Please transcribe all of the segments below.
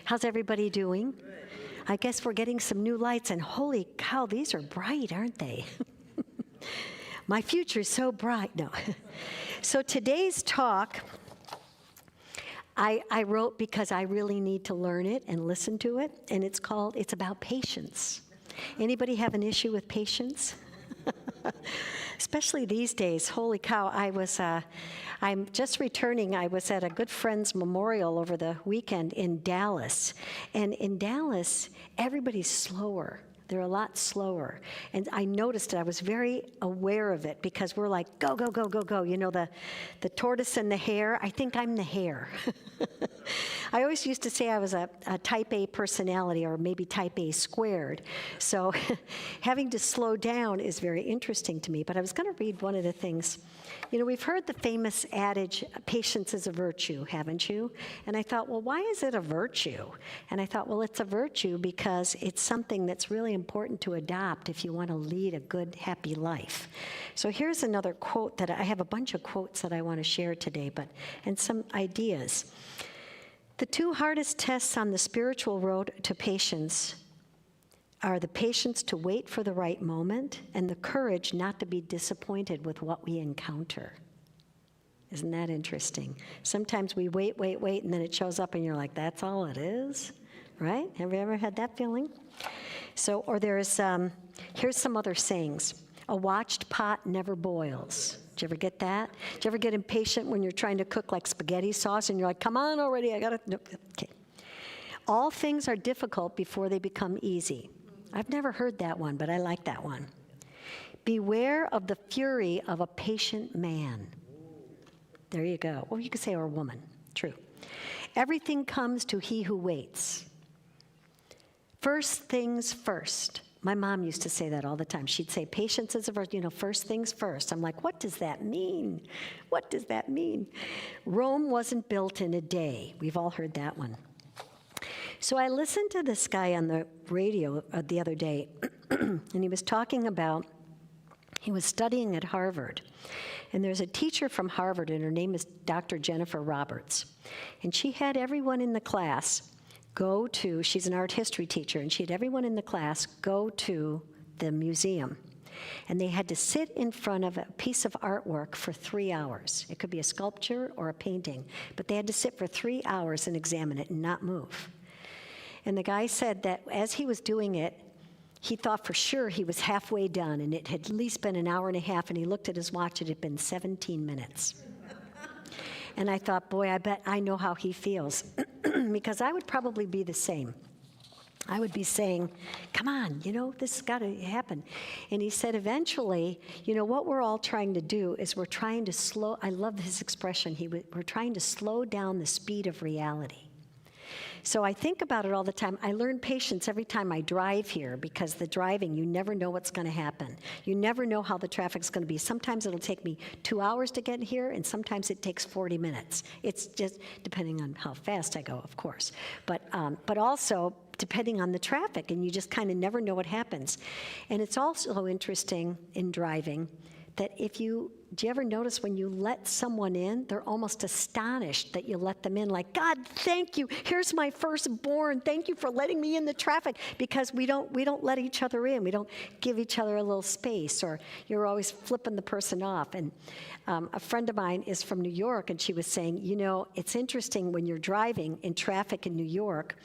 How's everybody doing? I guess we're getting some new lights, and holy cow, these are bright, aren't they? My future is so bright. No. So today's talk, I wrote because I really need to learn it and listen to it, and it's about patience. Anybody have an issue with patience? Especially these days. Holy cow, I'm just returning. I was at a good friend's memorial over the weekend in Dallas. And in Dallas, everybody's slower. They're a lot slower. And I noticed it. I was very aware of it because we're like, go, go, go, go, go. You know, the tortoise and the hare. I think I'm the hare. I always used to say I was a type A personality, or maybe type A squared. So having to slow down is very interesting to me. But I was going to read one of the things. You know, we've heard the famous adage, patience is a virtue, haven't you? And I thought, well, why is it a virtue? And I thought, well, it's a virtue because it's something that's really important to adopt if you want to lead a good, happy life. So here's another quote that I have a bunch of quotes that I want to share today, and some ideas. The two hardest tests on the spiritual road to patience are the patience to wait for the right moment and the courage not to be disappointed with what we encounter. Isn't that interesting? Sometimes we wait, and then it shows up and you're like, that's all it is, right? Have you ever had that feeling? So, or here's some other sayings. A watched pot never boils. Did you ever get that? Did you ever get impatient when you're trying to cook like spaghetti sauce and you're like, come on already, I gotta, no. Okay. All things are difficult before they become easy. I've never heard that one, but I like that one. Beware of the fury of a patient man. There you go. Or you could say, or a woman. True. Everything comes to he who waits. First things first. My mom used to say that all the time. She'd say, patience is a virtue, first things first. I'm like, what does that mean? What does that mean? Rome wasn't built in a day. We've all heard that one. So I listened to this guy on the radio the other day, and he was talking about, he was studying at Harvard. And there's a teacher from Harvard, and her name is Dr. Jennifer Roberts. And she had everyone in the class she's an art history teacher, and she had everyone in the class go to the museum. And they had to sit in front of a piece of artwork for 3 hours. It could be a sculpture or a painting, but they had to sit for 3 hours and examine it and not move. And the guy said that as he was doing it, he thought for sure he was halfway done, and it had at least been an hour and a half, and he looked at his watch, it had been 17 minutes. And I thought, boy, I bet I know how he feels, because I would probably be the same. I would be saying, come on, this has got to happen. And he said, eventually, what we're all trying to do is we're trying to I love his expression, we're trying to slow down the speed of reality. So I think about it all the time. I learn patience every time I drive here, because the driving, you never know what's going to happen. You never know how the traffic's going to be. Sometimes it'll take me 2 hours to get here, and sometimes it takes 40 minutes. It's just depending on how fast I go, of course. But also depending on the traffic, and you just kind of never know what happens. And it's also interesting in driving that do you ever notice when you let someone in, they're almost astonished that you let them in, like, God, thank you, here's my firstborn, thank you for letting me in the traffic, because we don't let each other in, we don't give each other a little space, or you're always flipping the person off. And a friend of mine is from New York, and she was saying, it's interesting when you're driving in traffic in New York,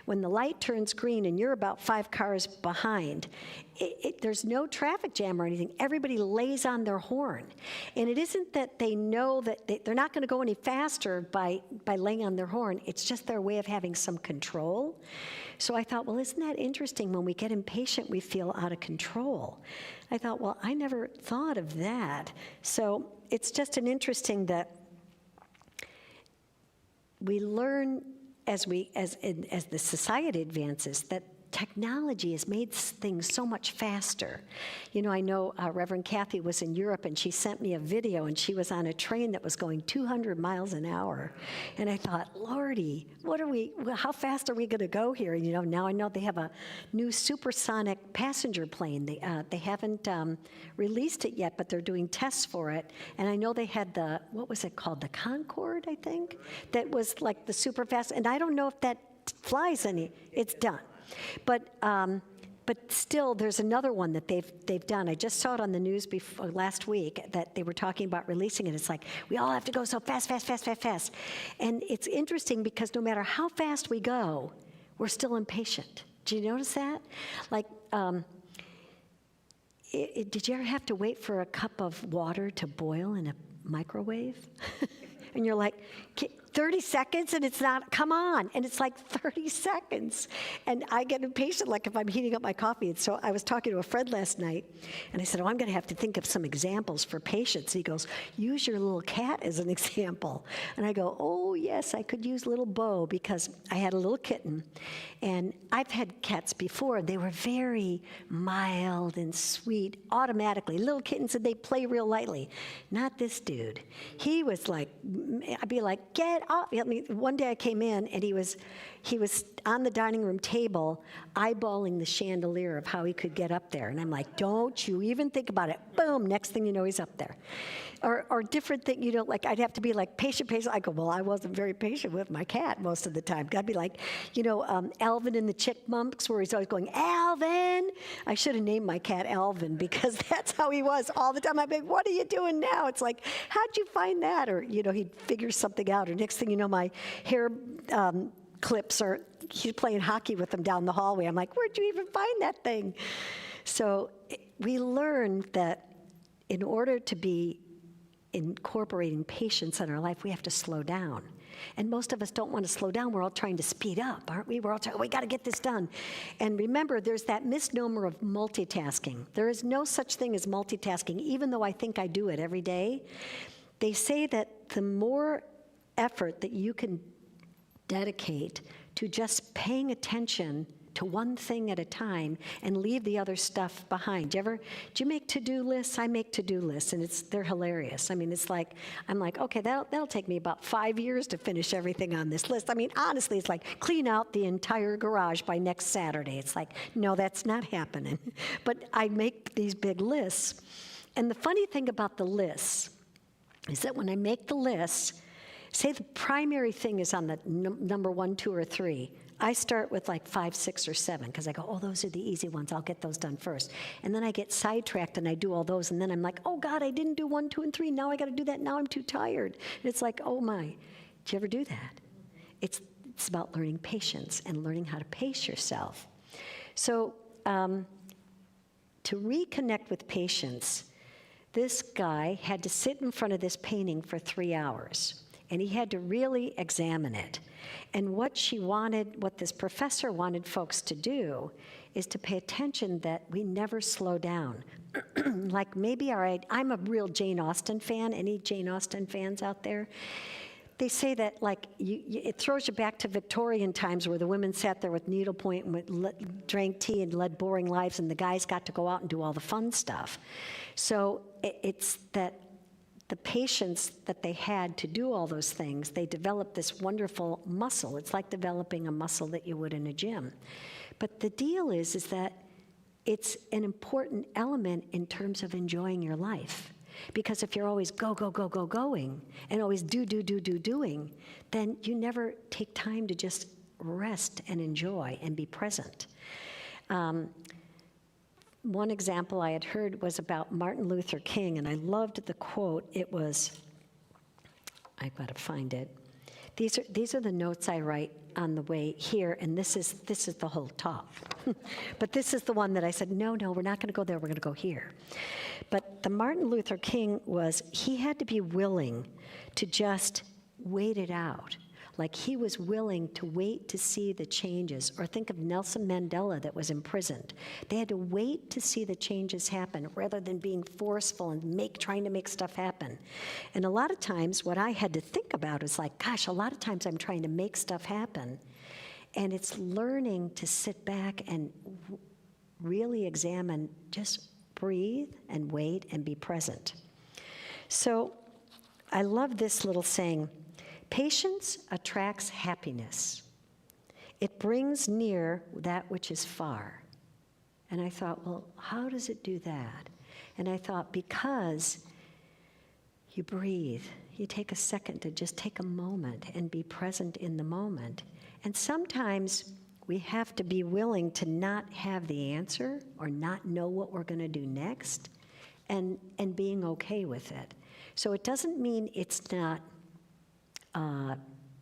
when the light turns green and you're about 5 cars behind, there's no traffic jam or anything. Everybody lays on their horn. And it isn't that they know that they're not going to go any faster by laying on their horn. It's just their way of having some control. So I thought, well, isn't that interesting? When we get impatient, we feel out of control. I thought, well, I never thought of that. So it's just an interesting that we learn as the society advances, that technology has made things so much faster. I know Reverend Kathy was in Europe, and she sent me a video, and she was on a train that was going 200 miles an hour. And I thought, Lordy, how fast are we going to go here? Now I know they have a new supersonic passenger plane. They haven't released it yet, but they're doing tests for it. And I know they had what was it called? The Concorde, I think? That was like the super fast. And I don't know if that flies and it's done. But still, there's another one that they've done. I just saw it on the news last week that they were talking about releasing it. It's like, we all have to go so fast, fast, fast, fast, fast. And it's interesting because no matter how fast we go, we're still impatient. Do you notice that? Like, did you ever have to wait for a cup of water to boil in a microwave? And you're like, 30 seconds and it's not, come on. And it's like 30 seconds. And I get impatient, like if I'm heating up my coffee. And so I was talking to a friend last night, and I said, oh, I'm going to have to think of some examples for patience. He goes, use your little cat as an example. And I go, oh, yes, I could use little Bo, because I had a little kitten. And I've had cats before, and they were very mild and sweet automatically. Little kittens, and they play real lightly. Not this dude. He was like, I'd be like, get up. I mean, one day I came in, and he was on the dining room table eyeballing the chandelier of how he could get up there. And I'm like, don't you even think about it. Boom, next thing you know, he's up there. Or different thing, you know, like I'd have to be like, patient. I go, well, I wasn't very patient with my cat most of the time. I'd be like, you know, Alvin and the Chickmunks, where he's always going, Alvin. I should have named my cat Alvin, because that's how he was all the time. I'd be like, what are you doing now? It's like, how'd you find that? Or, you know, he'd figure something out. Or next thing you know, my hair clips, or he's playing hockey with them down the hallway. I'm like, where'd you even find that thing? So we learned that in order to be incorporating patience in our life, we have to slow down. And most of us don't want to slow down. We're all trying to speed up, aren't we? We're all trying, we got to get this done. And remember, there's that misnomer of multitasking. There is no such thing as multitasking, even though I think I do it every day. They say that the more effort that you can dedicate to just paying attention to one thing at a time and leave the other stuff behind. Do you make to-do lists? I make to-do lists, and they're hilarious. I mean, it's like, I'm like, okay, that'll take me about 5 years to finish everything on this list. I mean, honestly, it's like, clean out the entire garage by next Saturday. It's like, no, that's not happening. But I make these big lists. And the funny thing about the lists is that when I make the lists, say the primary thing is on the number 1, 2, or 3, I start with like 5, 6, or 7, because I go, oh, those are the easy ones. I'll get those done first. And then I get sidetracked and I do all those. And then I'm like, oh, God, I didn't do 1, 2, and 3. Now I got to do that. Now I'm too tired. And it's like, oh, my. Did you ever do that? It's about learning patience and learning how to pace yourself. So to reconnect with patience, this guy had to sit in front of this painting for 3 hours. And he had to really examine it. And what this professor wanted folks to do is to pay attention that we never slow down. Like maybe, all right, I'm a real Jane Austen fan. Any Jane Austen fans out there? They say that like it throws you back to Victorian times, where the women sat there with needlepoint and drank tea and led boring lives, and the guys got to go out and do all the fun stuff. So it's that the patience that they had to do all those things, they developed this wonderful muscle. It's like developing a muscle that you would in a gym. But the deal is that it's an important element in terms of enjoying your life. Because if you're always going, and always doing, then you never take time to just rest and enjoy and be present. One example I had heard was about Martin Luther King, and I loved the quote. It was, I've got to find it. These are the notes I write on the way here, and this is the whole talk. But this is the one that I said, no, we're not going to go there, we're going to go here. But the Martin Luther King he had to be willing to just wait it out. Like he was willing to wait to see the changes. Or think of Nelson Mandela that was imprisoned. They had to wait to see the changes happen rather than being forceful and trying to make stuff happen. And a lot of times what I had to think about is like, gosh, a lot of times I'm trying to make stuff happen. And it's learning to sit back and really examine, just breathe and wait and be present. So I love this little saying, patience attracts happiness. It brings near that which is far. And I thought, well, how does it do that? And I thought, because you breathe, you take a second to just take a moment and be present in the moment. And sometimes we have to be willing to not have the answer or not know what we're going to do next, and being okay with it. So it doesn't mean it's not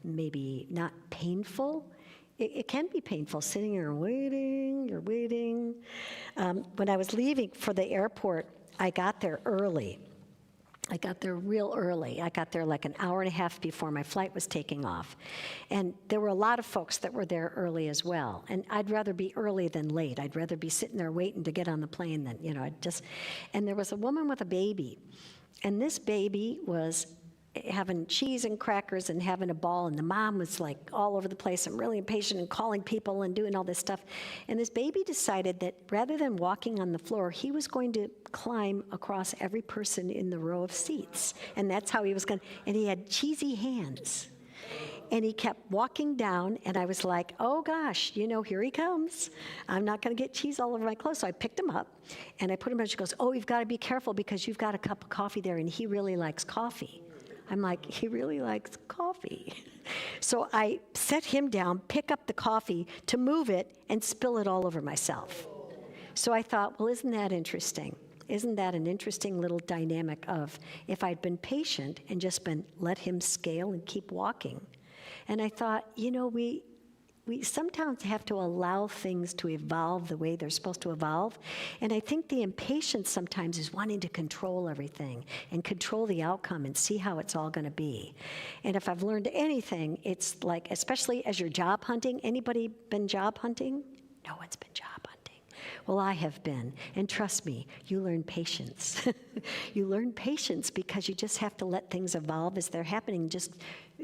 maybe not painful. It can be painful, sitting here waiting, you're waiting. When I was leaving for the airport, I got there early. I got there real early. I got there like an hour and a half before my flight was taking off. And there were a lot of folks that were there early as well. And I'd rather be early than late. I'd rather be sitting there waiting to get on the plane than, and there was a woman with a baby. And this baby was having cheese and crackers and having a ball, and the mom was like all over the place and really impatient and calling people and doing all this stuff. And this baby decided that rather than walking on the floor, he was going to climb across every person in the row of seats. And that's how he was going to, and he had cheesy hands. And he kept walking down, and I was like, oh gosh, here he comes. I'm not going to get cheese all over my clothes. So I picked him up, and I put him in. She goes, oh, you've got to be careful because you've got a cup of coffee there, and he really likes coffee. I'm like, he really likes coffee. So I set him down, pick up the coffee to move it and spill it all over myself. So I thought, well, isn't that interesting? Isn't that an interesting little dynamic of if I'd been patient and just let him scale and keep walking? And I thought, we sometimes have to allow things to evolve the way they're supposed to evolve. And I think the impatience sometimes is wanting to control everything and control the outcome and see how it's all going to be. And if I've learned anything, it's like, especially as you're job hunting, anybody been job hunting? No one's been job hunting. Well, I have been. And trust me, you learn patience. You learn patience because you just have to let things evolve as they're happening, just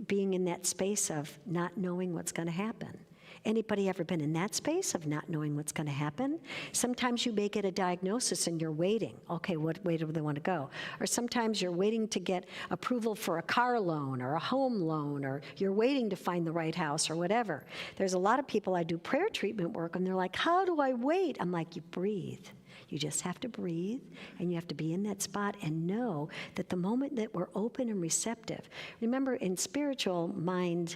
being in that space of not knowing what's going to happen. Anybody ever been in that space of not knowing what's going to happen? Sometimes you may get a diagnosis and you're waiting. Okay, what way do they want to go? Or sometimes you're waiting to get approval for a car loan or a home loan, or you're waiting to find the right house or whatever. There's a lot of people, I do prayer treatment work, and they're like, how do I wait? I'm like, you breathe. You just have to breathe, and you have to be in that spot and know that the moment that we're open and receptive. Remember, in spiritual mind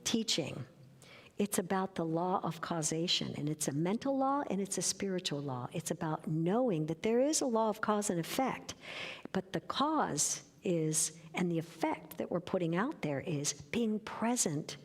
teaching, it's about the law of causation, and it's a mental law and it's a spiritual law. It's about knowing that there is a law of cause and effect, but the cause is, and the effect that we're putting out there is being present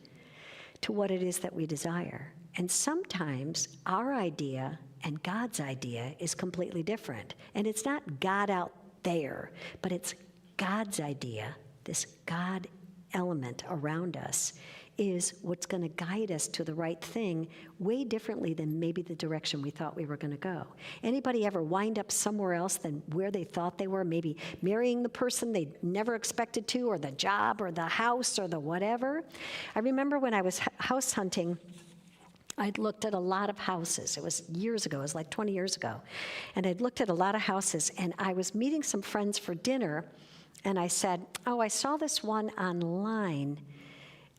to what it is that we desire. And sometimes our idea and God's idea is completely different. And it's not God out there, but it's God's idea, this God element around us, is what's going to guide us to the right thing way differently than maybe the direction we thought we were going to go. Anybody ever wind up somewhere else than where they thought they were, maybe marrying the person they never expected to, or the job, or the house, or the whatever? I remember when I was house hunting, I'd looked at a lot of houses. It was years ago, it was like 20 years ago. And I'd looked at a lot of houses, and I was meeting some friends for dinner, and I said, oh, I saw this one online,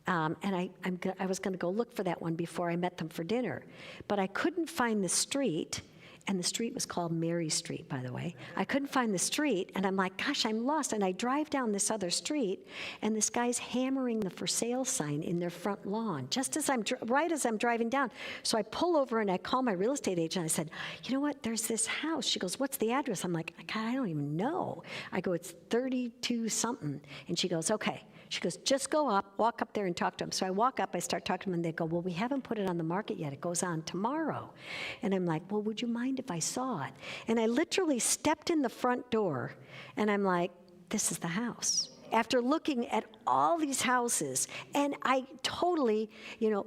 and I was going to go look for that one before I met them for dinner. But I couldn't find the street, and the street was called Mary Street, by the way. I couldn't find the street, and I'm like, gosh, I'm lost. And I drive down this other street, and this guy's hammering the for sale sign in their front lawn, just as right as I'm driving down. So I pull over, and I call my real estate agent. I said, you know what, there's this house. She goes, what's the address? I'm like, God, I don't even know. I go, it's 32 something. And she goes, okay. She goes, just go up, walk up there and talk to him. So I walk up, I start talking to them, and they go, well, we haven't put it on the market yet. It goes on tomorrow. And I'm like, well, would you mind if I saw it? And I literally stepped in the front door, and I'm like, this is the house. After looking at all these houses, and I totally,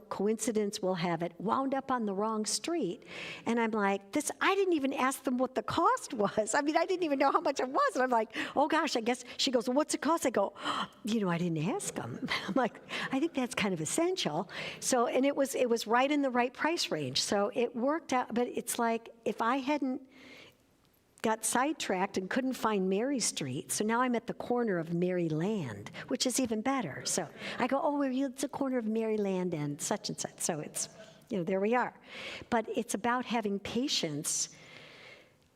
coincidence will have it, wound up on the wrong street. And I'm like, I didn't even ask them what the cost was. I mean, I didn't even know how much it was. And I'm like, oh gosh, I guess. She goes, well, what's it cost? I go, I didn't ask them. I'm like, I think that's kind of essential. So, and it was right in the right price range. So it worked out, but it's like, if I hadn't got sidetracked and couldn't find Mary Street, so now I'm at the corner of Maryland, which is even better. So I go, oh, it's the corner of Maryland and such. So it's, there we are. But it's about having patience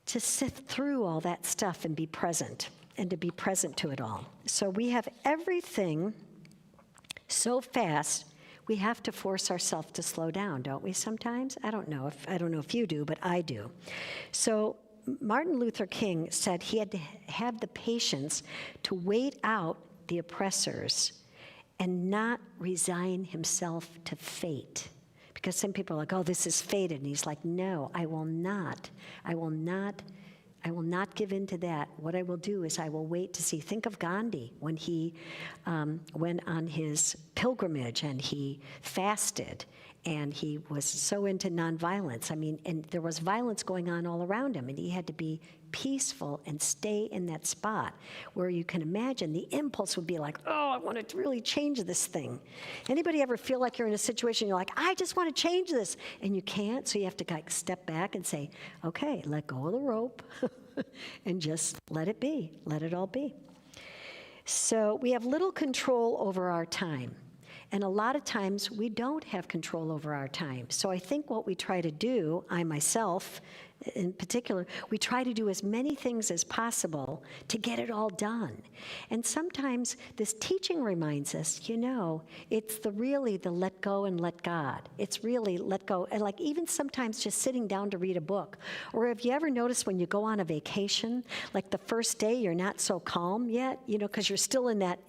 to sift through all that stuff and be present, and to be present to it all. So we have everything so fast, we have to force ourselves to slow down, don't we sometimes? I don't know if you do, but I do. So Martin Luther King said he had to have the patience to wait out the oppressors and not resign himself to fate. Because some people are like, oh, this is fated. And he's like, no, I will not give in to that. What I will do is I will wait to see. Think of Gandhi when he went on his pilgrimage and he fasted and he was so into nonviolence. I mean, and there was violence going on all around him, and he had to be peaceful and stay in that spot where you can imagine the impulse would be like, oh, I want to really change this thing. Anybody ever feel like you're in a situation, you're like, I just want to change this, and you can't, so you have to like step back and say, okay, let go of the rope and just let it be, let it all be. So we have little control over our time. And a lot of times we don't have control over our time. So I think what we try to do, I myself in particular, we try to do as many things as possible to get it all done. And sometimes this teaching reminds us, it's really the let go and let God. It's really let go. And like even sometimes just sitting down to read a book. Or have you ever noticed when you go on a vacation, like the first day you're not so calm yet, because you're still in that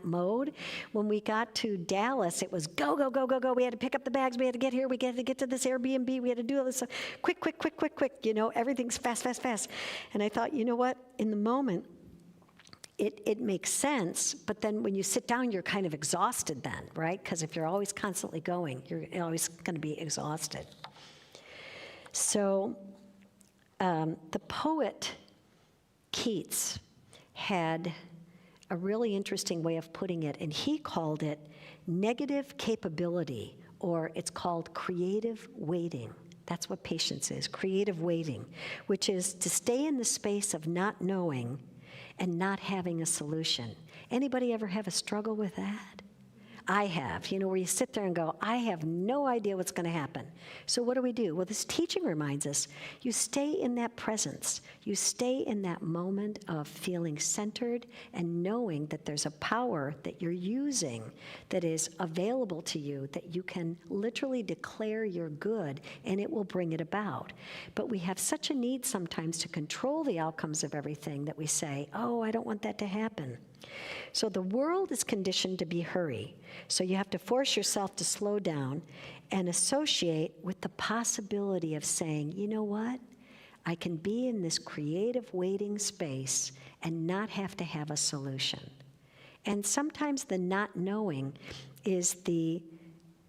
mode. When we got to Dallas, it was go, go, go, go, go. We had to pick up the bags. We had to get here. We had to get to this Airbnb. We had to do all this stuff. Quick, quick, quick, quick, quick. Everything's fast, fast, fast. And I thought, what? In the moment, it makes sense, but then when you sit down, you're kind of exhausted then, right? Because if you're always constantly going, you're always going to be exhausted. So the poet Keats had a really interesting way of putting it, and he called it negative capability, or it's called creative waiting. That's what patience is, creative waiting, which is to stay in the space of not knowing and not having a solution. Anybody ever have a struggle with that? I have, where you sit there and go, I have no idea what's going to happen. So what do? Well, this teaching reminds us, you stay in that presence. You stay in that moment of feeling centered and knowing that there's a power that you're using that is available to you, that you can literally declare you're good and it will bring it about. But we have such a need sometimes to control the outcomes of everything that we say, oh, I don't want that to happen. So the world is conditioned to be hurry. So you have to force yourself to slow down and associate with the possibility of saying, you know what? I can be in this creative waiting space and not have to have a solution. And sometimes the not knowing is the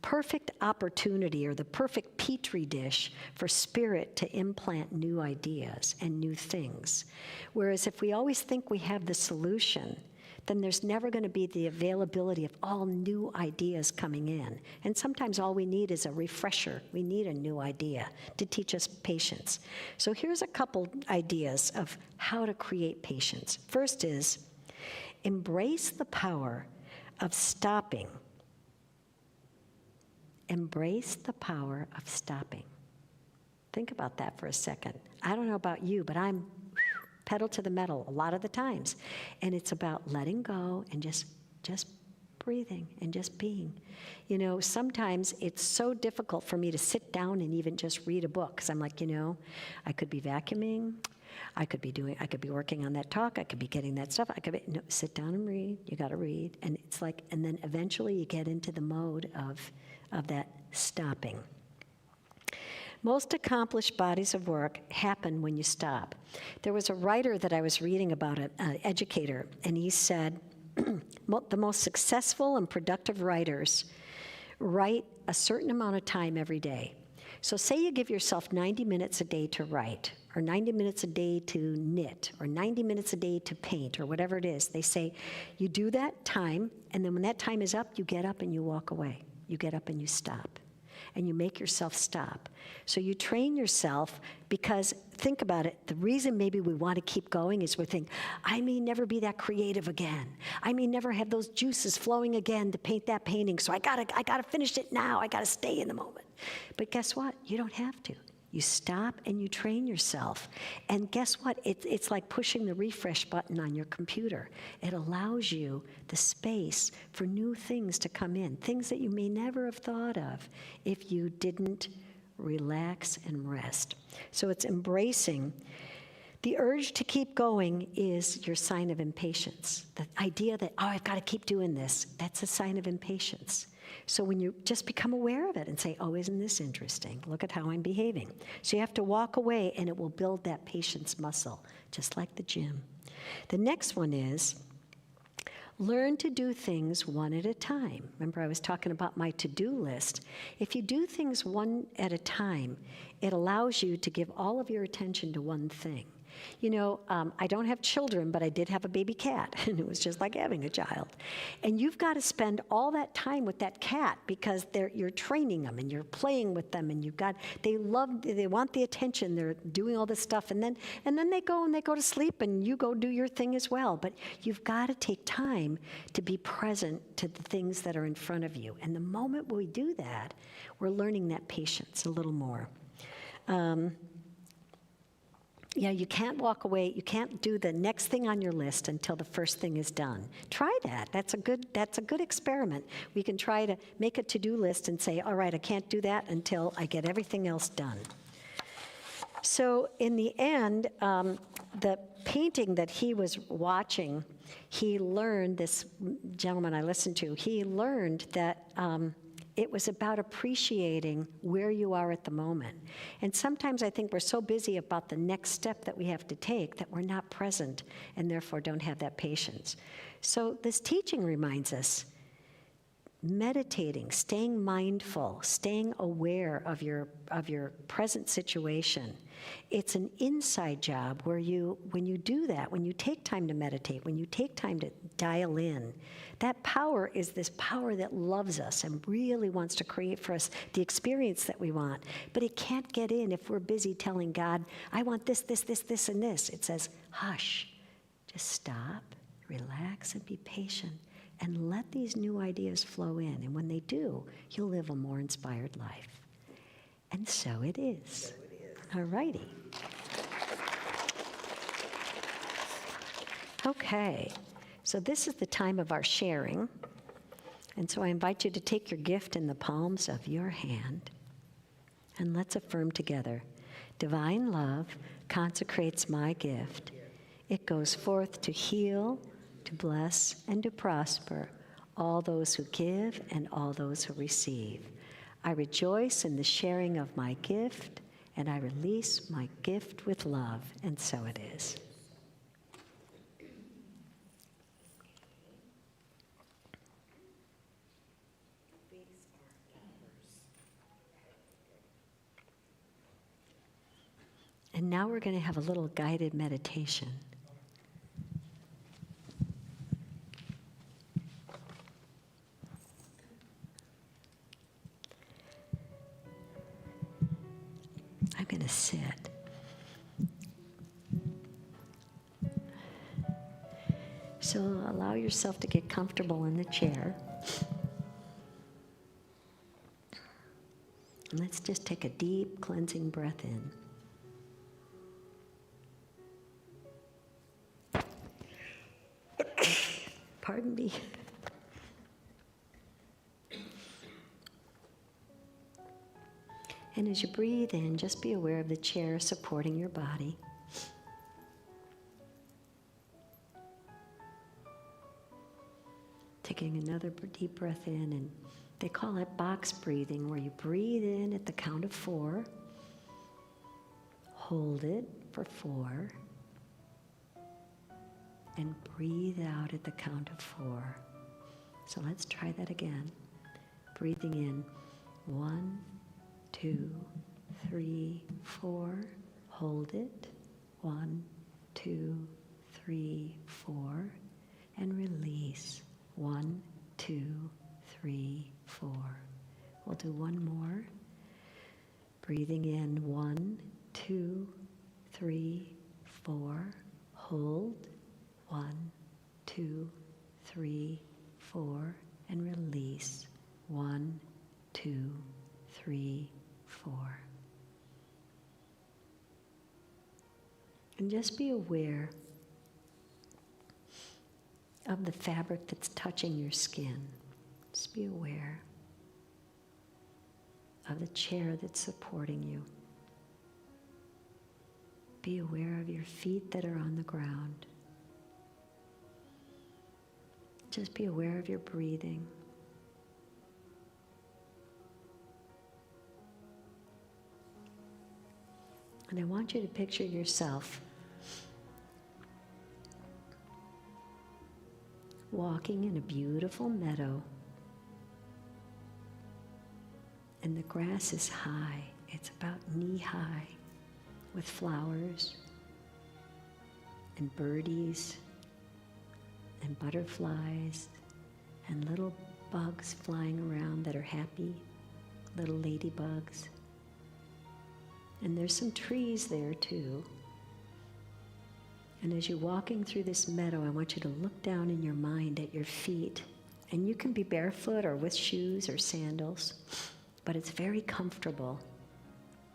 perfect opportunity or the perfect petri dish for spirit to implant new ideas and new things. Whereas if we always think we have the solution, then there's never going to be the availability of all new ideas coming in. And sometimes all we need is a refresher. We need a new idea to teach us patience. So here's a couple ideas of how to create patience. First is embrace the power of stopping. Embrace the power of stopping. Think about that for a second. I don't know about you, but I'm pedal to the metal a lot of the times. And it's about letting go and just breathing and just being. Sometimes it's so difficult for me to sit down and even just read a book, because I'm like, I could be vacuuming, I could be working on that talk, I could be getting that stuff, sit down and read, you gotta read. And it's like, and then eventually you get into the mode of that stopping. Most accomplished bodies of work happen when you stop. There was a writer that I was reading about, an educator, and he said, the most successful and productive writers write a certain amount of time every day. So say you give yourself 90 minutes a day to write, or 90 minutes a day to knit, or 90 minutes a day to paint, or whatever it is. They say you do that time, and then when that time is up, you get up and you walk away. You get up and you stop. And you make yourself stop. So you train yourself, because think about it, the reason maybe we want to keep going is we think, I may never be that creative again. I may never have those juices flowing again to paint that painting, so I gotta finish it now. I gotta stay in the moment. But guess what? You don't have to. You stop and you train yourself. And guess what? It's like pushing the refresh button on your computer. It allows you the space for new things to come in, things that you may never have thought of if you didn't relax and rest. So it's embracing. The urge to keep going is your sign of impatience. The idea that, oh, I've got to keep doing this, that's a sign of impatience. So when you just become aware of it and say, oh, isn't this interesting? Look at how I'm behaving. So you have to walk away, and it will build that patience muscle, just like the gym. The next one is learn to do things one at a time. Remember, I was talking about my to-do list. If you do things one at a time, it allows you to give all of your attention to one thing. You know, I don't have children, but I did have a baby cat, and it was just like having a child. And you've got to spend all that time with that cat because you're training them and you're playing with them, and they want the attention. They're doing all this stuff, and then they go to sleep, and you go do your thing as well. But you've got to take time to be present to the things that are in front of you. And the moment we do that, we're learning that patience a little more. Yeah, you can't walk away. You can't do the next thing on your list until the first thing is done. Try that. That's a good experiment. We can try to make a to-do list and say, all right, I can't do that until I get everything else done. So in the end, the painting that he was watching, he learned, this gentleman I listened to, he learned that it was about appreciating where you are at the moment. And sometimes I think we're so busy about the next step that we have to take that we're not present and therefore don't have that patience. So this teaching reminds us, meditating, staying mindful, staying aware of your present situation. It's an inside job where when you do that, when you take time to meditate, when you take time to dial in, that power is this power that loves us and really wants to create for us the experience that we want. But it can't get in if we're busy telling God, I want this, this, this, this, and this. It says, hush, just stop, relax, and be patient. And let these new ideas flow in. And when they do, you'll live a more inspired life. And so it is. All righty. Okay. So this is the time of our sharing. And so I invite you to take your gift in the palms of your hand. And let's affirm together. Divine love consecrates my gift. It goes forth to heal, to bless, and to prosper all those who give and all those who receive. I rejoice in the sharing of my gift, and I release my gift with love, and so it is. And now we're going to have a little guided meditation. I'm going to sit. So allow yourself to get comfortable in the chair. And let's just take a deep cleansing breath in. Pardon me. And as you breathe in, just be aware of the chair supporting your body. Taking another deep breath in, and they call it box breathing, where you breathe in at the count of 4, hold it for 4, and breathe out at the count of 4. So let's try that again. Breathing in, 1, 2, 3, 4. Hold it. 1, 2, 3, 4. And release. 1, 2, 3, 4. We'll do one more. Breathing in, 1, 2, 3, 4. Hold. 1, 2, 3, 4. And release. 1, 2, 3, 4. And just be aware of the fabric that's touching your skin. Just be aware of the chair that's supporting you. Be aware of your feet that are on the ground. Just be aware of your breathing. And I want you to picture yourself walking in a beautiful meadow, and the grass is high. It's about knee-high, with flowers and birdies and butterflies and little bugs flying around that are happy, little ladybugs. And there's some trees there too. And as you're walking through this meadow, I want you to look down in your mind at your feet. And you can be barefoot or with shoes or sandals, but it's very comfortable.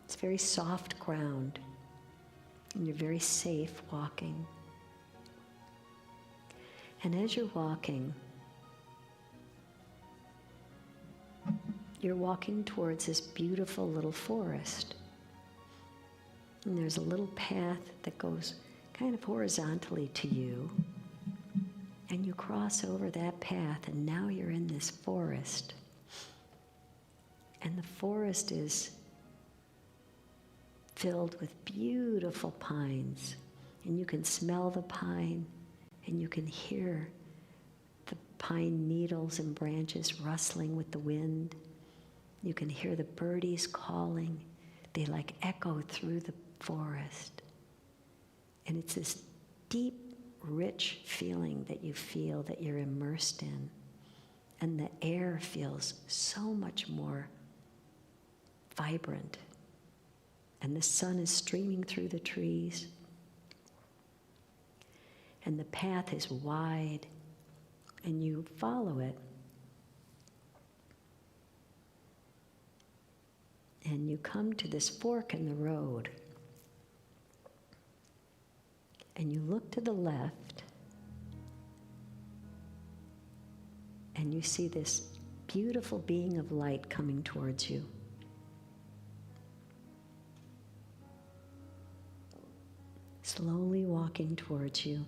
It's very soft ground. And you're very safe walking. And as you're walking towards this beautiful little forest. And there's a little path that goes kind of horizontally to you. And you cross over that path, and now you're in this forest. And the forest is filled with beautiful pines. And you can smell the pine, and you can hear the pine needles and branches rustling with the wind. You can hear the birdies calling. They like echo through the forest. And it's this deep, rich feeling that you feel that you're immersed in. And the air feels so much more vibrant. And the sun is streaming through the trees. And the path is wide, and you follow it. And you come to this fork in the road. And you look to the left, and you see this beautiful being of light coming towards you. Slowly walking towards you.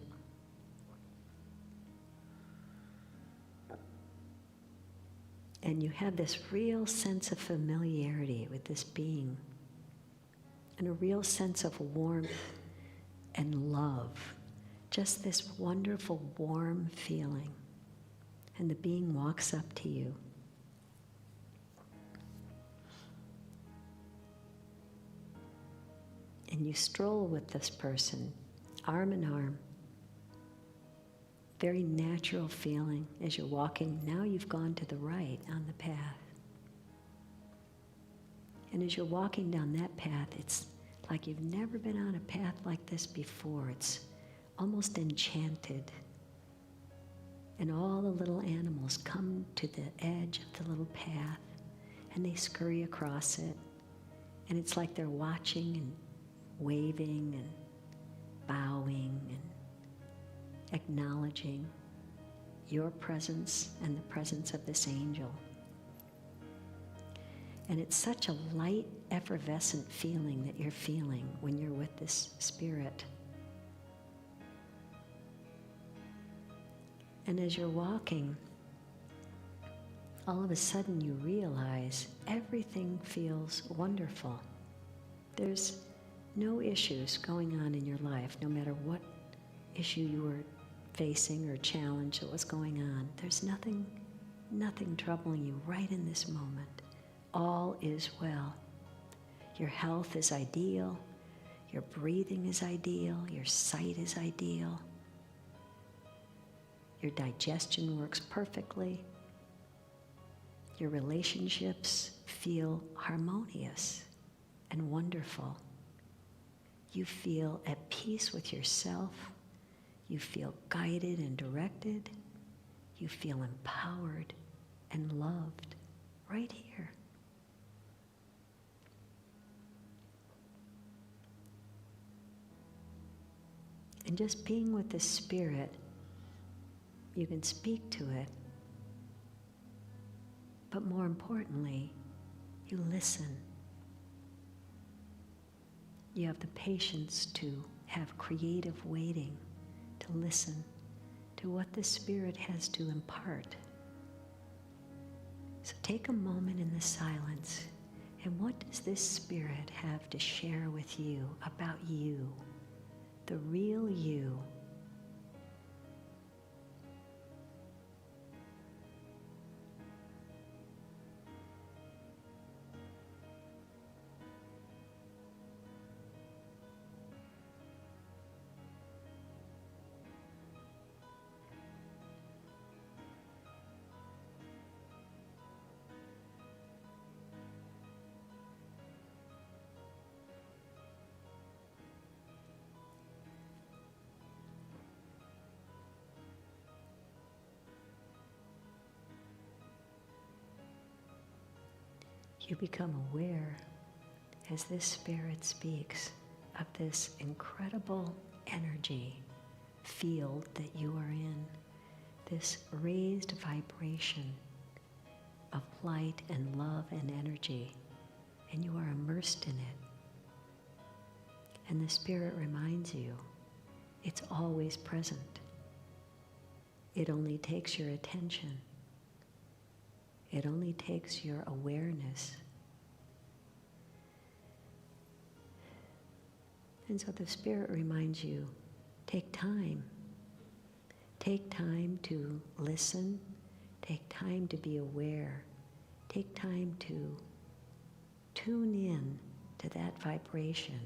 And you have this real sense of familiarity with this being, and a real sense of warmth and love. Just this wonderful, warm feeling. And the being walks up to you. And you stroll with this person, arm in arm. Very natural feeling as you're walking. Now you've gone to the right on the path. And as you're walking down that path, it's like you've never been on a path like this before. It's almost enchanted. And all the little animals come to the edge of the little path, and they scurry across it. And it's like they're watching and waving and bowing and acknowledging your presence and the presence of this angel. And it's such a light, effervescent feeling that you're feeling when you're with this spirit. And as you're walking, all of a sudden you realize everything feels wonderful. There's no issues going on in your life, no matter what issue you were facing or challenge that was going on. There's nothing troubling you right in this moment. All is well. Your health is ideal. Your breathing is ideal. Your sight is ideal. Your digestion works perfectly. Your relationships feel harmonious and wonderful. You feel at peace with yourself. You feel guided and directed. You feel empowered and loved right here. And just being with the Spirit, you can speak to it, but more importantly, you listen. You have the patience to have creative waiting, to listen to what the Spirit has to impart. So take a moment in the silence, and what does this Spirit have to share with you about you, the real you? You become aware as this Spirit speaks of this incredible energy field that you are in, this raised vibration of light and love and energy, and you are immersed in it. And the Spirit reminds you it's always present. It only takes your attention. It only takes your awareness. And so the Spirit reminds you, take time. Take time to listen. Take time to be aware. Take time to tune in to that vibration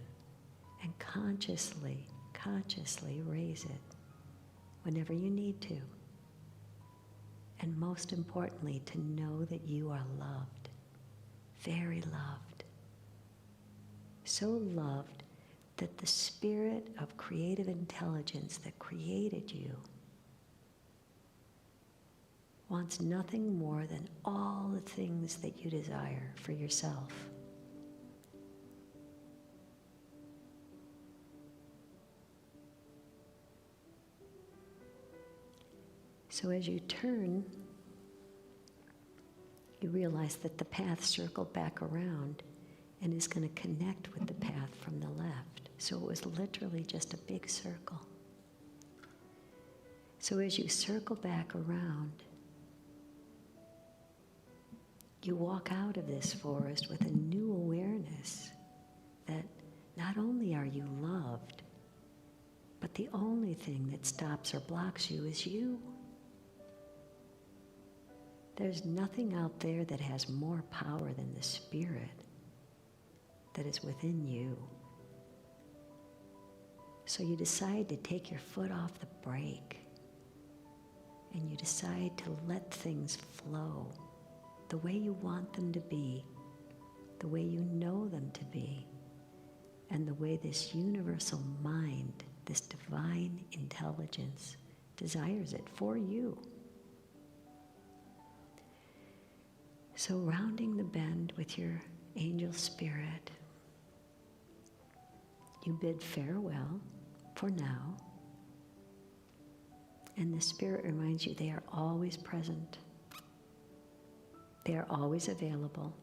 and consciously raise it whenever you need to. And most importantly, to know that you are loved, very loved. So loved that the Spirit of creative intelligence that created you wants nothing more than all the things that you desire for yourself. So as you turn, you realize that the path circled back around and is going to connect with the path from the left. So it was literally just a big circle. So as you circle back around, you walk out of this forest with a new awareness that not only are you loved, but the only thing that stops or blocks you is you. There's nothing out there that has more power than the Spirit that is within you. So you decide to take your foot off the brake and you decide to let things flow the way you want them to be, the way you know them to be, and the way this universal mind, this divine intelligence, desires it for you. So rounding the bend with your angel spirit, you bid farewell for now, and the Spirit reminds you they are always present. They are always available.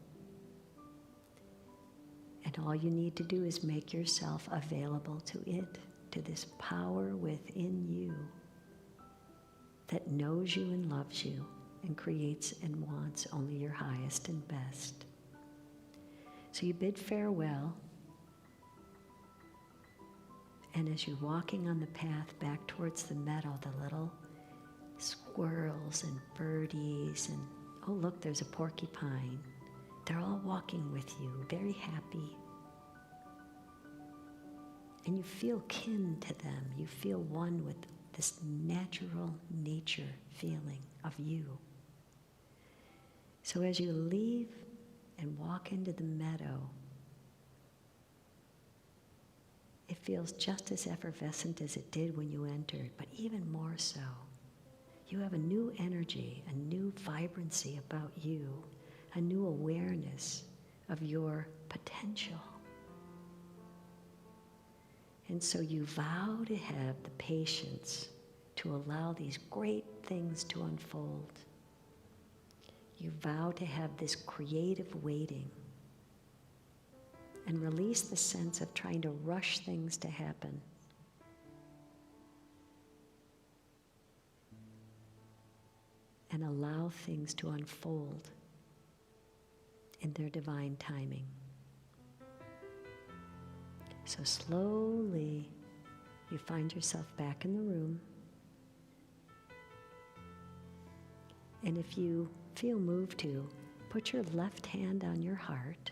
And all you need to do is make yourself available to it, to this power within you that knows you and loves you and creates and wants only your highest and best. So you bid farewell, and as you're walking on the path back towards the meadow, the little squirrels and birdies and, oh look, there's a porcupine. They're all walking with you, very happy. And you feel kin to them. You feel one with this natural nature feeling of you. So as you leave and walk into the meadow, it feels just as effervescent as it did when you entered, but even more so. You have a new energy, a new vibrancy about you, a new awareness of your potential. And so you vow to have the patience to allow these great things to unfold. You vow to have this creative waiting and release the sense of trying to rush things to happen. And allow things to unfold in their divine timing. So slowly, you find yourself back in the room. And if you feel moved to, put your left hand on your heart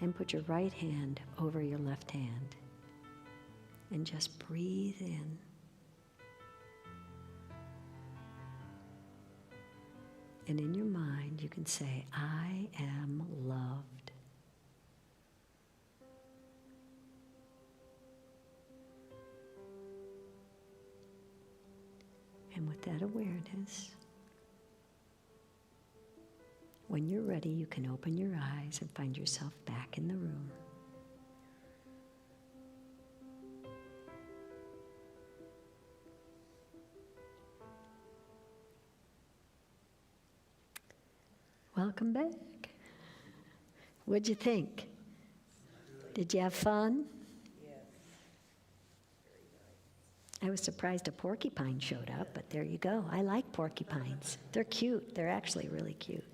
and put your right hand over your left hand. And just breathe in. And in your mind, you can say, I am loved. And with that awareness, when you're ready, you can open your eyes and find yourself back in the room. Welcome back. What'd you think? Did you have fun? Yes. I was surprised a porcupine showed up, but there you go. I like porcupines. They're cute. They're actually really cute.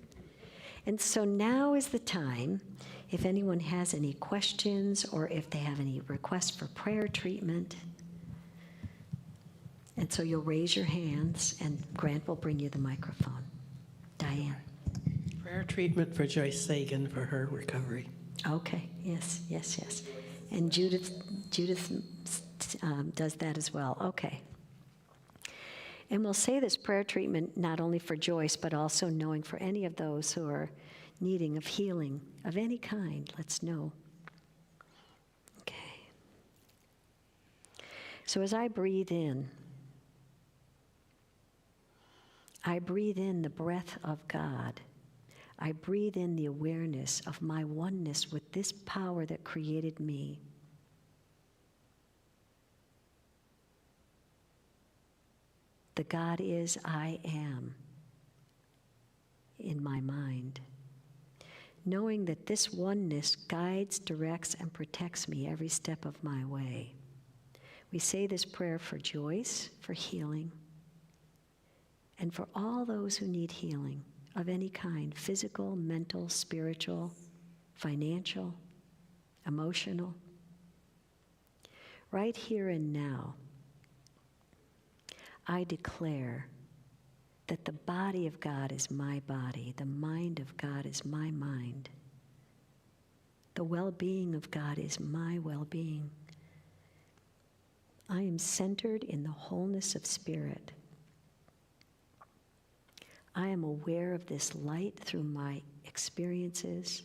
And so now is the time, if anyone has any questions or if they have any requests for prayer treatment. And so you'll raise your hands and Grant will bring you the microphone. Diane. Prayer treatment for Joyce Sagan for her recovery. Okay, yes. And Judith does that as well. Okay. And we'll say this prayer treatment not only for Joyce, but also knowing for any of those who are needing of healing of any kind. Let's know. Okay. So as I breathe in the breath of God. I breathe in the awareness of my oneness with this power that created me. The God is I am in my mind. Knowing that this oneness guides, directs, and protects me every step of my way. We say this prayer for Joyce, for healing, and for all those who need healing of any kind, physical, mental, spiritual, financial, emotional. Right here and now, I declare that the body of God is my body, the mind of God is my mind, the well-being of God is my well-being. I am centered in the wholeness of spirit. I am aware of this light through my experiences,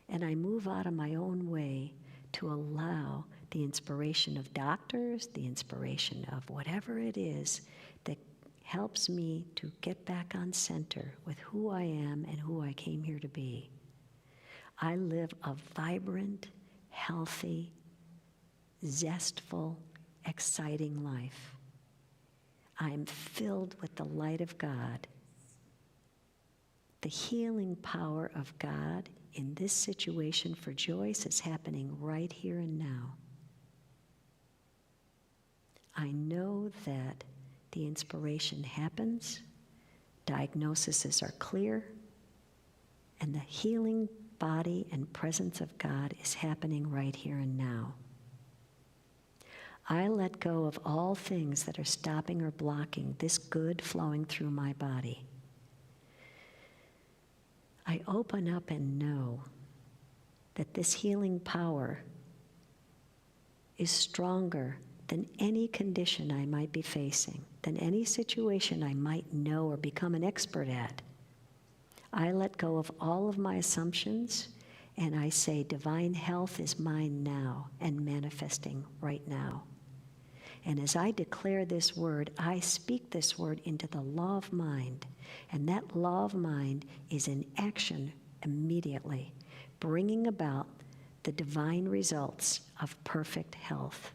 and I move out of my own way to allow the inspiration of doctors, the inspiration of whatever it is that helps me to get back on center with who I am and who I came here to be. I live a vibrant, healthy, zestful, exciting life. I am filled with the light of God. The healing power of God in this situation for Joyce is happening right here and now. I know that the inspiration happens, diagnoses are clear, and the healing body and presence of God is happening right here and now. I let go of all things that are stopping or blocking this good flowing through my body. I open up and know that this healing power is stronger than any condition I might be facing, than any situation I might know or become an expert at. I let go of all of my assumptions, and I say divine health is mine now and manifesting right now. And as I declare this word, I speak this word into the law of mind. And that law of mind is in action immediately, bringing about the divine results of perfect health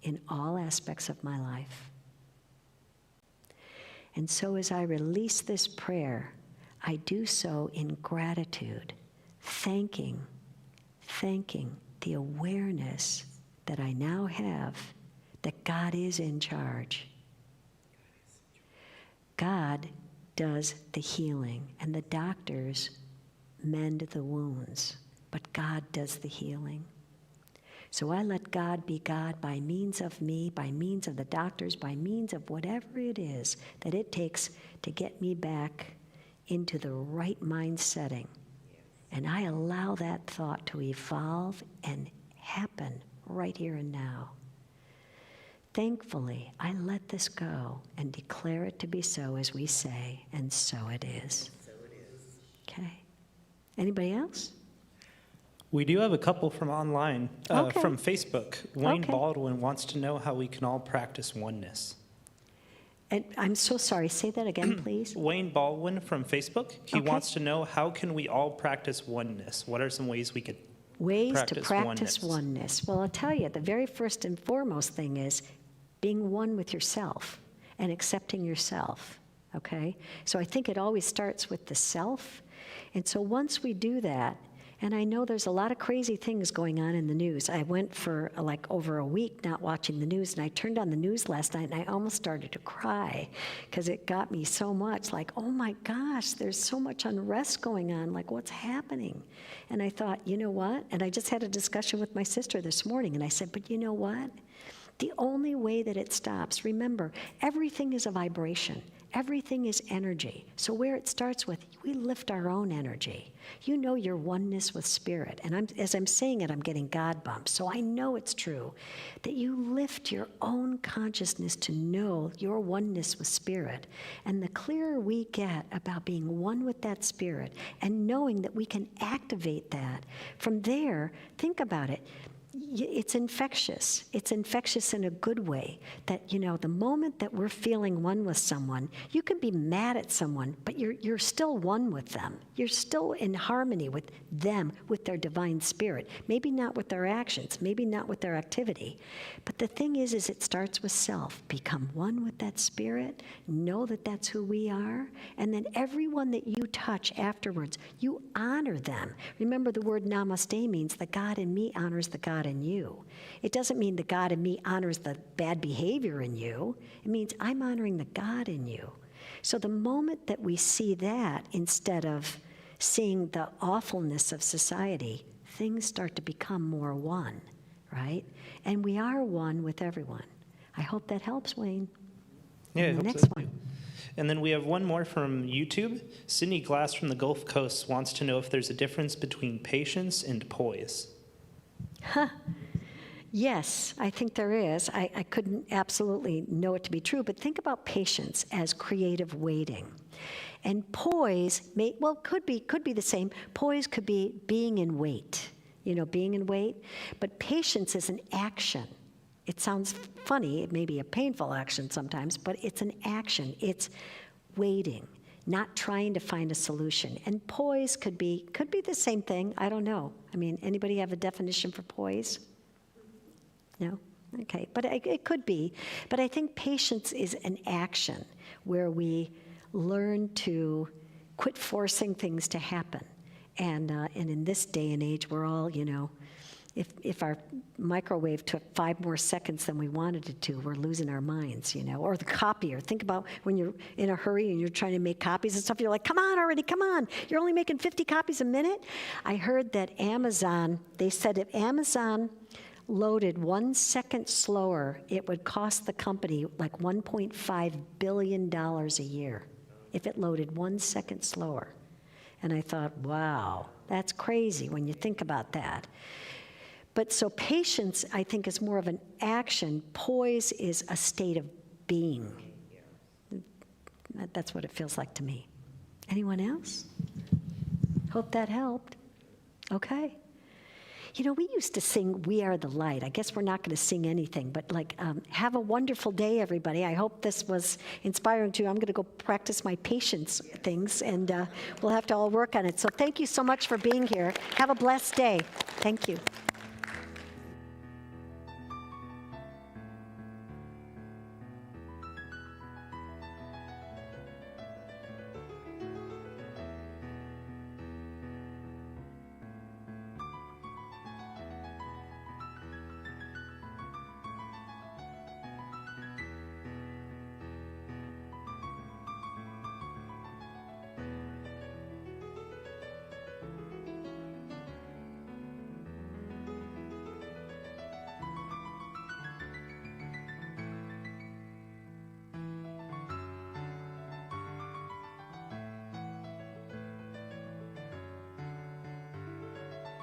in all aspects of my life. And so as I release this prayer, I do so in gratitude, thanking the awareness that I now have that God is in charge. God does the healing, and the doctors mend the wounds, but God does the healing. So I let God be God by means of me, by means of the doctors, by means of whatever it is that it takes to get me back into the right mind setting. And I allow that thought to evolve and happen right here and now. Thankfully, I let this go and declare it to be so, as we say, and so it is. So it is. Okay. Anybody else? We do have a couple from online, Okay. from Facebook. Wayne Okay. Baldwin wants to know how we can all practice oneness. And I'm so sorry. Say that again, please. Wayne Baldwin from Facebook, he Okay. wants to know how can we all practice oneness? What are some ways we could Ways to practice practice oneness. Well, I'll tell you, the very first and foremost thing is being one with yourself and accepting yourself, okay? So I think it always starts with the self. And so once we do that, and I know there's a lot of crazy things going on in the news. I went for like over a week not watching the news, and I turned on the news last night, and I almost started to cry because it got me so much like, oh my gosh, there's so much unrest going on, like what's happening? And I thought, you know what? And I just had a discussion with my sister this morning, and I said, but you know what? The only way that it stops, remember, everything is a vibration. Everything is energy. So where it starts with, we lift our own energy. You know your oneness with spirit. And as I'm saying it, I'm getting God bumps. So I know it's true that you lift your own consciousness to know your oneness with spirit. And the clearer we get about being one with that spirit and knowing that we can activate that, from there, think about it. It's infectious. It's infectious in a good way. That, you know, the moment that we're feeling one with someone, you can be mad at someone, but you're still one with them. You're still in harmony with them, with their divine spirit. Maybe not with their actions, maybe not with their activity. But the thing is it starts with self. Become one with that spirit. Know that that's who we are. And then everyone that you touch afterwards, you honor them. Remember, the word namaste means the God in me honors the God in you. It doesn't mean the God in me honors the bad behavior in you. It means I'm honoring the God in you. So the moment that we see that, instead of seeing the awfulness of society, things start to become more one, right? And we are one with everyone. I hope that helps, Wayne. Yeah, I And the hope next so too. one. And then we have one more from YouTube. Sydney Glass from the Gulf Coast wants to know if there's a difference between patience and poise. Yes, I think there is. I couldn't absolutely know it to be true, but think about patience as creative waiting. And poise could be the same. Poise could be being in wait, being in wait. But patience is an action. It sounds funny, it may be a painful action sometimes, but it's an action. It's waiting, not trying to find a solution. And poise could be the same thing. I don't know. I mean, anybody have a definition for poise? No? Okay, but it could be. But I think patience is an action where we learn to quit forcing things to happen. And in this day and age, we're all, if our microwave took 5 more seconds than we wanted it to, we're losing our minds, Or the copier. Think about when you're in a hurry and you're trying to make copies and stuff, you're like, come on already, come on. You're only making 50 copies a minute? I heard that they said if Amazon loaded 1 second slower, it would cost the company like $1.5 billion a year if it loaded 1 second slower. And I thought, wow, that's crazy when you think about that. But so patience, I think, is more of an action. Poise is a state of being. That's what it feels like to me. Anyone else? Hope that helped. Okay. We used to sing We Are the Light. I guess we're not going to sing anything, but have a wonderful day, everybody. I hope this was inspiring to you. I'm going to go practice my patience things, and we'll have to all work on it. So thank you so much for being here. Have a blessed day. Thank you.